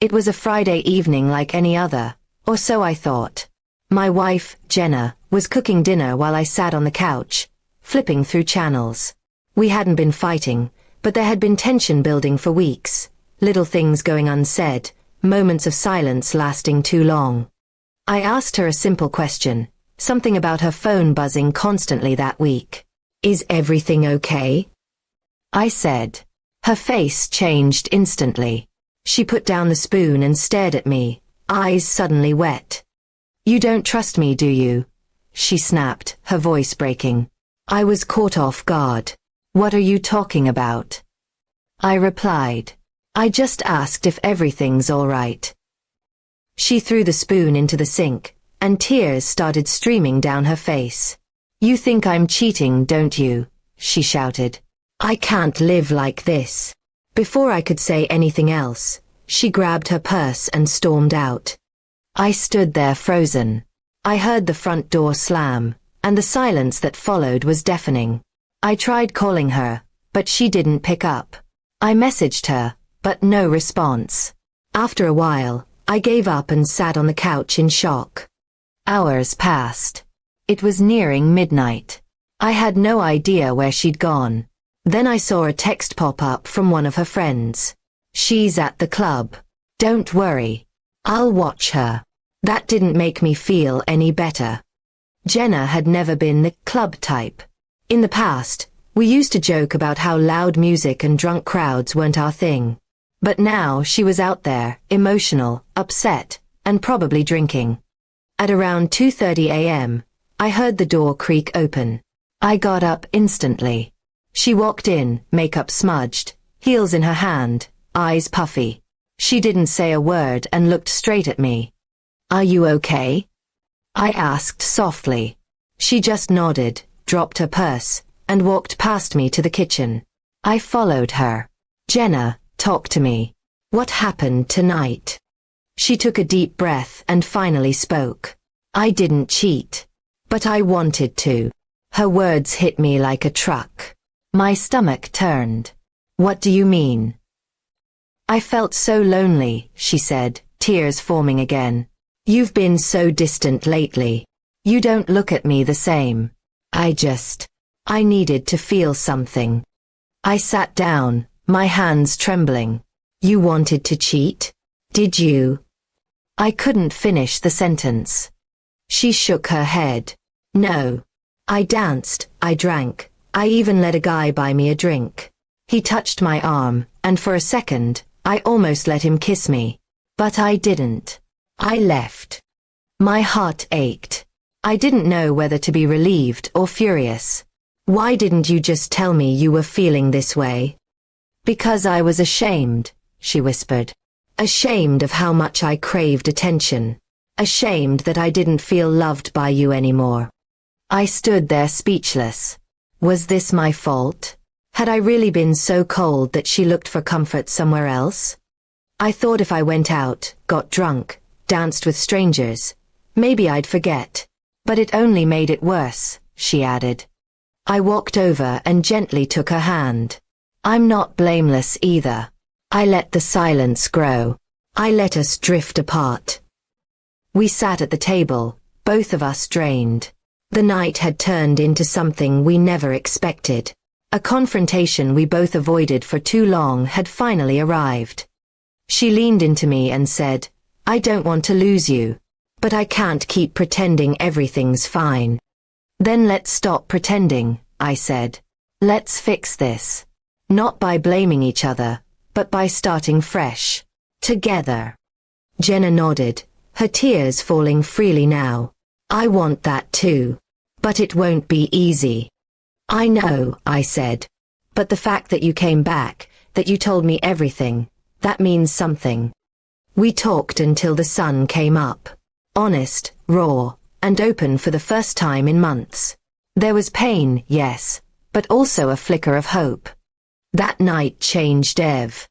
It was a Friday evening like any other, or so I thought. My wife, Jenna, was cooking dinner while I sat on the couch, flipping through channels. We hadn't been fighting, but there had been tension building for weeks, little things going unsaid, moments of silence lasting too long. I asked her a simple question, something about her phone buzzing constantly that week. "Is everything okay?" I said. Her face changed instantly. She put down the spoon and stared at me, eyes suddenly wet. "You don't trust me, do you?" she snapped, her voice breaking. I was caught off guard. "What are you talking about?" I replied. "I just asked if everything's all right." She threw the spoon into the sink, and tears started streaming down her face. "You think I'm cheating, don't you?" she shouted. "I can't live like this." Before I could say anything else, she grabbed her purse and stormed out. I stood there frozen. I heard the front door slam, and the silence that followed was deafening. I tried calling her, but she didn't pick up. I messaged her, but no response. After a while, I gave up and sat on the couch in shock. Hours passed. It was nearing midnight. I had no idea where she'd gone. Then I saw a text pop up from one of her friends. "She's at the club. Don't worry. I'll watch her." That didn't make me feel any better. Jenna had never been the club type. In the past, we used to joke about how loud music and drunk crowds weren't our thing. But now she was out there, emotional, upset, and probably drinking. At around 2:30 a.m., I heard the door creak open. I got up instantly. She walked in, makeup smudged, heels in her hand, eyes puffy. She didn't say a word and looked straight at me. "Are you okay?" I asked softly. She just nodded, dropped her purse, and walked past me to the kitchen. I followed her. "Jenna, talk to me. What happened tonight?" She took a deep breath and finally spoke. "I didn't cheat. But I wanted to." Her words hit me like a truck. My stomach turned. "What do you mean?" "I felt so lonely," she said, tears forming again. "You've been so distant lately. You don't look at me the same. I needed to feel something." I sat down, my hands trembling. "You wanted to cheat? Did you?" I couldn't finish the sentence. She shook her head. "No. I danced, I drank, I even let a guy buy me a drink. He touched my arm, and for a second, I almost let him kiss me. But I didn't. I left." My heart ached. I didn't know whether to be relieved or furious. "Why didn't you just tell me you were feeling this way?" "Because I was ashamed," she whispered. "Ashamed of how much I craved attention. Ashamed that I didn't feel loved by you anymore." I stood there speechless. Was this my fault? Had I really been so cold that she looked for comfort somewhere else? I thought if I went out, got drunk, danced with strangers, maybe I'd forget. But it only made it worse, she added. I walked over and gently took her hand. "I'm not blameless either. I let the silence grow. I let us drift apart." We sat at the table, both of us drained. The night had turned into something we never expected. A confrontation we both avoided for too long had finally arrived. She leaned into me and said, "I don't want to lose you. But I can't keep pretending everything's fine." "Then let's stop pretending," I said. "Let's fix this. Not by blaming each other, but by starting fresh. Together." Jenna nodded, her tears falling freely now. "I want that too. But it won't be easy." "I know," I said. "But the fact that you came back, that you told me everything, that means something." We talked until the sun came up. Honest, raw, and open for the first time in months. There was pain, yes, but also a flicker of hope. That night changed Ev.